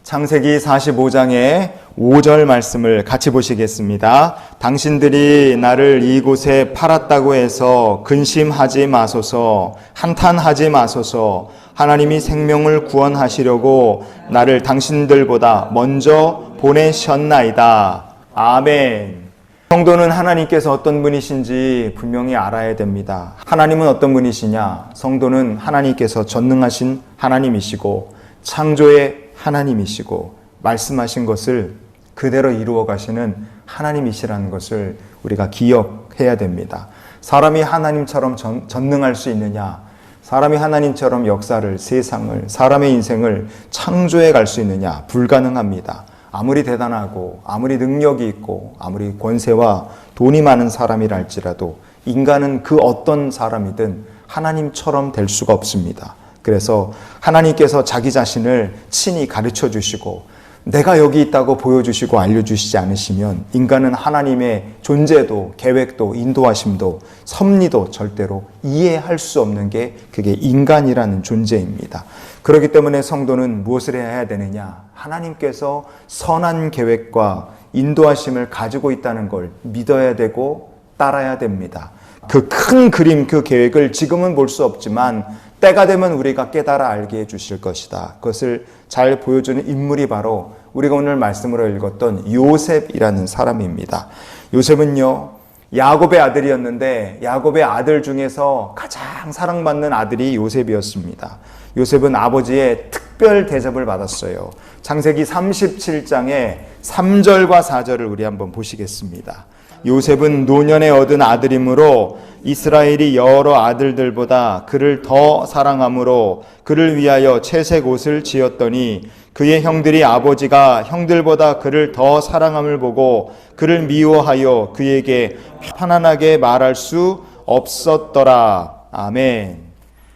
창세기 45장의 5절 말씀을 같이 보시겠습니다. 당신들이 나를 이곳에 팔았다고 해서 근심하지 마소서, 한탄하지 마소서. 하나님이 생명을 구원하시려고 나를 당신들보다 먼저 보내셨나이다. 아멘. 성도는 하나님께서 어떤 분이신지 분명히 알아야 됩니다. 하나님은 어떤 분이시냐? 성도는 하나님께서 전능하신 하나님이시고 창조의 하나님이시고 말씀하신 것을 그대로 이루어 가시는 하나님이시라는 것을 우리가 기억해야 됩니다. 사람이 하나님처럼 전능할 수 있느냐? 사람이 하나님처럼 역사를, 세상을, 사람의 인생을 창조해 갈 수 있느냐? 불가능합니다. 아무리 대단하고 아무리 능력이 있고 아무리 권세와 돈이 많은 사람이라 할지라도 인간은 그 어떤 사람이든 하나님처럼 될 수가 없습니다. 그래서 하나님께서 자기 자신을 친히 가르쳐 주시고 내가 여기 있다고 보여주시고 알려주시지 않으시면 인간은 하나님의 존재도 계획도 인도하심도 섭리도 절대로 이해할 수 없는 게 그게 인간이라는 존재입니다. 그렇기 때문에 성도는 무엇을 해야 되느냐? 하나님께서 선한 계획과 인도하심을 가지고 있다는 걸 믿어야 되고 따라야 됩니다. 그 큰 그림, 그 계획을 지금은 볼 수 없지만 때가 되면 우리가 깨달아 알게 해주실 것이다. 그것을 잘 보여주는 인물이 바로 우리가 오늘 말씀으로 읽었던 요셉이라는 사람입니다. 요셉은요, 야곱의 아들이었는데 야곱의 아들 중에서 가장 사랑받는 아들이 요셉이었습니다. 요셉은 아버지의 특별 대접을 받았어요. 창세기 37장의 3절과 4절을 우리 한번 보시겠습니다. 요셉은 노년에 얻은 아들이므로 이스라엘이 여러 아들들보다 그를 더 사랑함으로 그를 위하여 채색 옷을 지었더니 그의 형들이 아버지가 형들보다 그를 더 사랑함을 보고 그를 미워하여 그에게 편안하게 말할 수 없었더라. 아멘.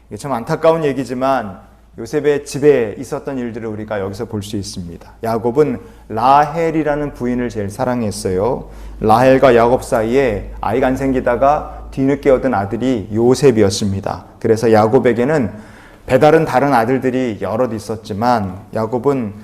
이게 참 안타까운 얘기지만 요셉의 집에 있었던 일들을 우리가 여기서 볼 수 있습니다. 야곱은 라헬이라는 부인을 제일 사랑했어요. 라헬과 야곱 사이에 아이가 안 생기다가 뒤늦게 얻은 아들이 요셉이었습니다. 그래서 야곱에게는 배다른 다른 아들들이 여럿 있었지만 야곱은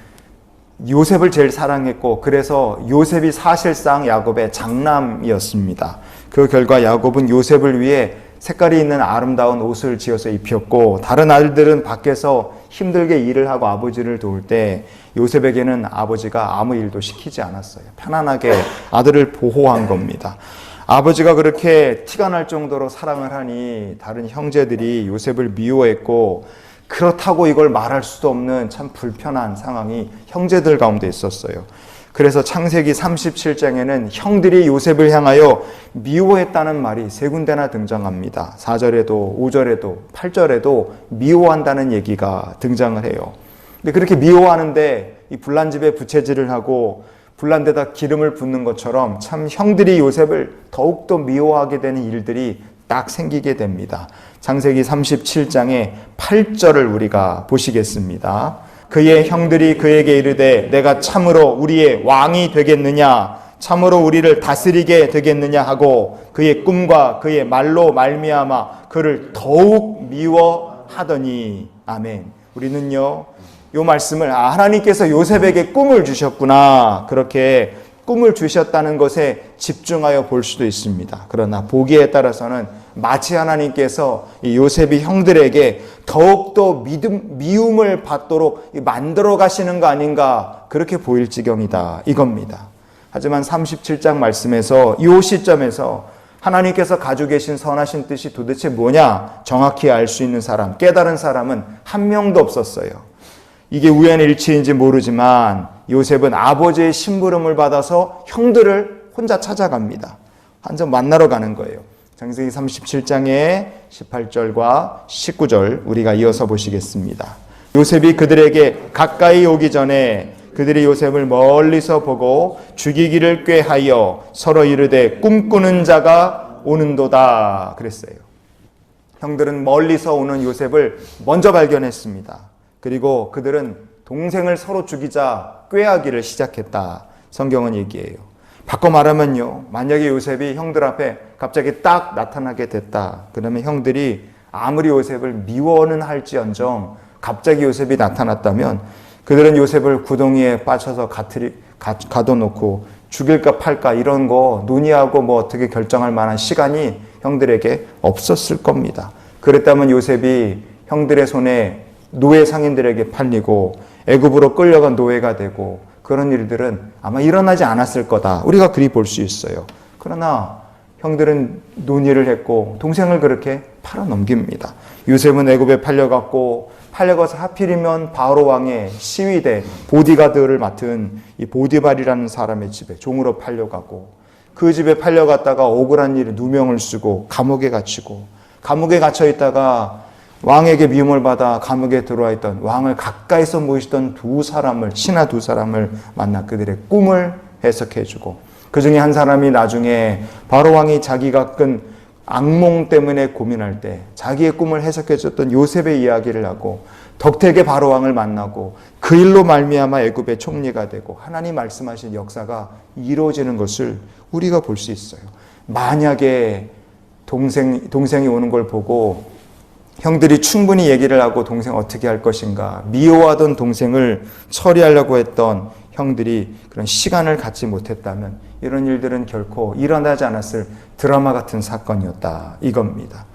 요셉을 제일 사랑했고 그래서 요셉이 사실상 야곱의 장남이었습니다. 그 결과 야곱은 요셉을 위해 색깔이 있는 아름다운 옷을 지어서 입혔고 다른 아들들은 밖에서 힘들게 일을 하고 아버지를 도울 때 요셉에게는 아버지가 아무 일도 시키지 않았어요. 편안하게 아들을 보호한 겁니다. 아버지가 그렇게 티가 날 정도로 사랑을 하니 다른 형제들이 요셉을 미워했고 그렇다고 이걸 말할 수도 없는 참 불편한 상황이 형제들 가운데 있었어요. 그래서 창세기 37장에는 형들이 요셉을 향하여 미워했다는 말이 세 군데나 등장합니다. 4절에도 5절에도 8절에도 미워한다는 얘기가 등장을 해요. 근데 그렇게 미워하는데 이 불난 집에 부채질을 하고 불난 데다 기름을 붓는 것처럼 참 형들이 요셉을 더욱더 미워하게 되는 일들이 딱 생기게 됩니다. 창세기 37장의 8절을 우리가 보시겠습니다. 그의 형들이 그에게 이르되 내가 참으로 우리의 왕이 되겠느냐 참으로 우리를 다스리게 되겠느냐 하고 그의 꿈과 그의 말로 말미암아 그를 더욱 미워하더니 아멘. 우리는요 이 말씀을 하나님께서 요셉에게 꿈을 주셨구나 그렇게 꿈을 주셨다는 것에 집중하여 볼 수도 있습니다. 그러나 보기에 따라서는 마치 하나님께서 이 요셉이 형들에게 더욱더 미움을 받도록 만들어 가시는 거 아닌가 그렇게 보일 지경이다 이겁니다. 하지만 37장 말씀에서 이 시점에서 하나님께서 가지고 계신 선하신 뜻이 도대체 뭐냐 정확히 알 수 있는 사람, 깨달은 사람은 한 명도 없었어요. 이게 우연의 일치인지 모르지만 요셉은 아버지의 심부름을 받아서 형들을 혼자 찾아갑니다. 한점 만나러 가는 거예요. 창세기 37장의 18절과 19절 우리가 이어서 보시겠습니다. 요셉이 그들에게 가까이 오기 전에 그들이 요셉을 멀리서 보고 죽이기를 꾀하여 서로 이르되 꿈꾸는 자가 오는도다 그랬어요. 형들은 멀리서 오는 요셉을 먼저 발견했습니다. 그리고 그들은 동생을 서로 죽이자 꾀하기를 시작했다. 성경은 얘기해요. 바꿔 말하면요. 만약에 요셉이 형들 앞에 갑자기 딱 나타나게 됐다. 그러면 형들이 아무리 요셉을 미워는 할지언정 갑자기 요셉이 나타났다면 그들은 요셉을 구덩이에 빠져서 가둬놓고 죽일까 팔까 이런 거 논의하고 뭐 어떻게 결정할 만한 시간이 형들에게 없었을 겁니다. 그랬다면 요셉이 형들의 손에 노예 상인들에게 팔리고 애굽으로 끌려간 노예가 되고 그런 일들은 아마 일어나지 않았을 거다. 우리가 그리 볼 수 있어요. 그러나 형들은 논의를 했고 동생을 그렇게 팔아 넘깁니다. 요셉은 애굽에 팔려가서 하필이면 바로 왕의 시위대 보디가드를 맡은 이 보디발이라는 사람의 집에 종으로 팔려가고 그 집에 팔려갔다가 억울한 일에 누명을 쓰고 감옥에 갇히고 감옥에 갇혀 있다가 왕에게 미움을 받아 감옥에 들어와 있던 왕을 가까이서 모시던 신하 두 사람을 만나 그들의 꿈을 해석해주고 그 중에 한 사람이 나중에 바로 왕이 자기가 꾼 악몽 때문에 고민할 때 자기의 꿈을 해석해줬던 요셉의 이야기를 하고 덕택의 바로 왕을 만나고 그 일로 말미암아 애굽의 총리가 되고 하나님 말씀하신 역사가 이루어지는 것을 우리가 볼 수 있어요. 만약에 동생이 오는 걸 보고 형들이 충분히 얘기를 하고 동생 어떻게 할 것인가 미워하던 동생을 처리하려고 했던 형들이 그런 시간을 갖지 못했다면 이런 일들은 결코 일어나지 않았을 드라마 같은 사건이었다 이겁니다.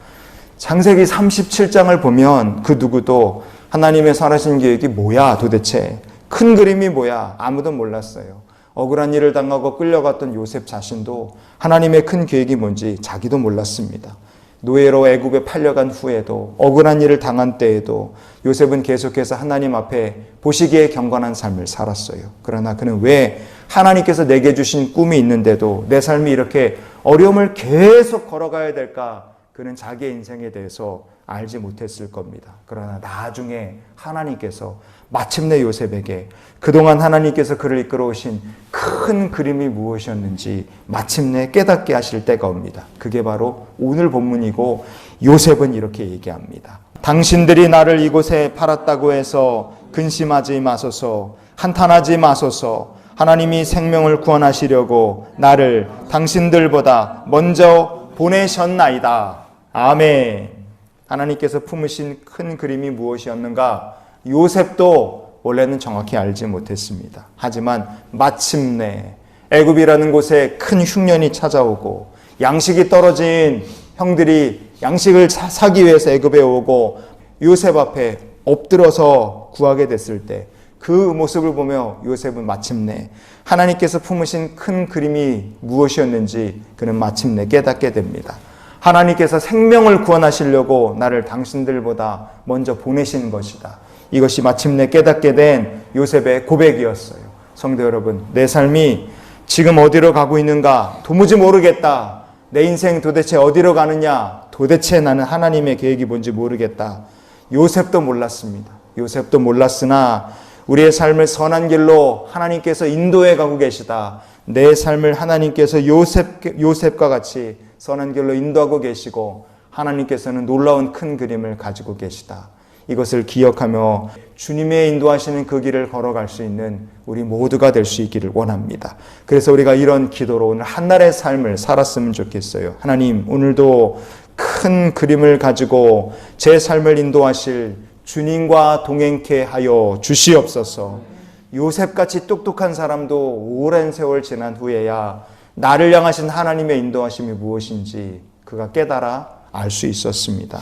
창세기 37장을 보면 그 누구도 하나님의 선하신 계획이 뭐야 도대체 큰 그림이 뭐야 아무도 몰랐어요. 억울한 일을 당하고 끌려갔던 요셉 자신도 하나님의 큰 계획이 뭔지 자기도 몰랐습니다. 노예로 애굽에 팔려간 후에도 억울한 일을 당한 때에도 요셉은 계속해서 하나님 앞에 보시기에 경건한 삶을 살았어요. 그러나 그는 왜 하나님께서 내게 주신 꿈이 있는데도 내 삶이 이렇게 어려움을 계속 걸어가야 될까? 그는 자기의 인생에 대해서 알지 못했을 겁니다. 그러나 나중에 하나님께서 마침내 요셉에게 그동안 하나님께서 그를 이끌어 오신 큰 그림이 무엇이었는지 마침내 깨닫게 하실 때가 옵니다. 그게 바로 오늘 본문이고 요셉은 이렇게 얘기합니다. 당신들이 나를 이곳에 팔았다고 해서 근심하지 마소서, 한탄하지 마소서. 하나님이 생명을 구원하시려고 나를 당신들보다 먼저 보내셨나이다. 아멘. 하나님께서 품으신 큰 그림이 무엇이었는가? 요셉도 원래는 정확히 알지 못했습니다. 하지만 마침내 애굽이라는 곳에 큰 흉년이 찾아오고 양식이 떨어진 형들이 양식을 사기 위해서 애굽에 오고 요셉 앞에 엎드려서 구하게 됐을 때 그 모습을 보며 요셉은 마침내 하나님께서 품으신 큰 그림이 무엇이었는지 그는 마침내 깨닫게 됩니다. 하나님께서 생명을 구원하시려고 나를 당신들보다 먼저 보내신 것이다. 이것이 마침내 깨닫게 된 요셉의 고백이었어요. 성도 여러분, 내 삶이 지금 어디로 가고 있는가 도무지 모르겠다. 내 인생 도대체 어디로 가느냐, 도대체 나는 하나님의 계획이 뭔지 모르겠다. 요셉도 몰랐습니다. 요셉도 몰랐으나 우리의 삶을 선한 길로 하나님께서 인도해 가고 계시다. 내 삶을 하나님께서 요셉과 같이 선한 길로 인도하고 계시고 하나님께서는 놀라운 큰 그림을 가지고 계시다. 이것을 기억하며 주님의 인도하시는 그 길을 걸어갈 수 있는 우리 모두가 될 수 있기를 원합니다. 그래서 우리가 이런 기도로 오늘 한날의 삶을 살았으면 좋겠어요. 하나님, 오늘도 큰 그림을 가지고 제 삶을 인도하실 주님과 동행케 하여 주시옵소서. 요셉같이 똑똑한 사람도 오랜 세월 지난 후에야 나를 향하신 하나님의 인도하심이 무엇인지 그가 깨달아 알 수 있었습니다.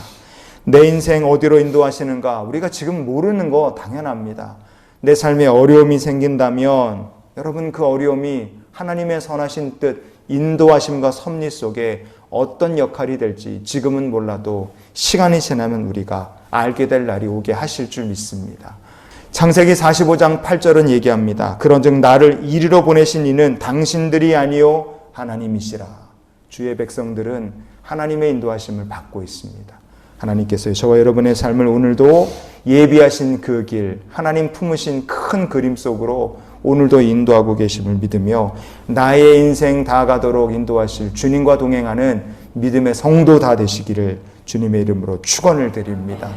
내 인생 어디로 인도하시는가 우리가 지금 모르는 거 당연합니다. 내 삶에 어려움이 생긴다면 여러분 그 어려움이 하나님의 선하신 뜻 인도하심과 섭리 속에 어떤 역할이 될지 지금은 몰라도 시간이 지나면 우리가 알게 될 날이 오게 하실 줄 믿습니다. 창세기 45장 8절은 얘기합니다. 그런즉 나를 이리로 보내신 이는 당신들이 아니요 하나님이시라. 주의 백성들은 하나님의 인도하심을 받고 있습니다. 하나님께서 저와 여러분의 삶을 오늘도 예비하신 그 길, 하나님 품으신 큰 그림 속으로 오늘도 인도하고 계심을 믿으며 나의 인생 다 가도록 인도하실 주님과 동행하는 믿음의 성도 다 되시기를 주님의 이름으로 축원을 드립니다.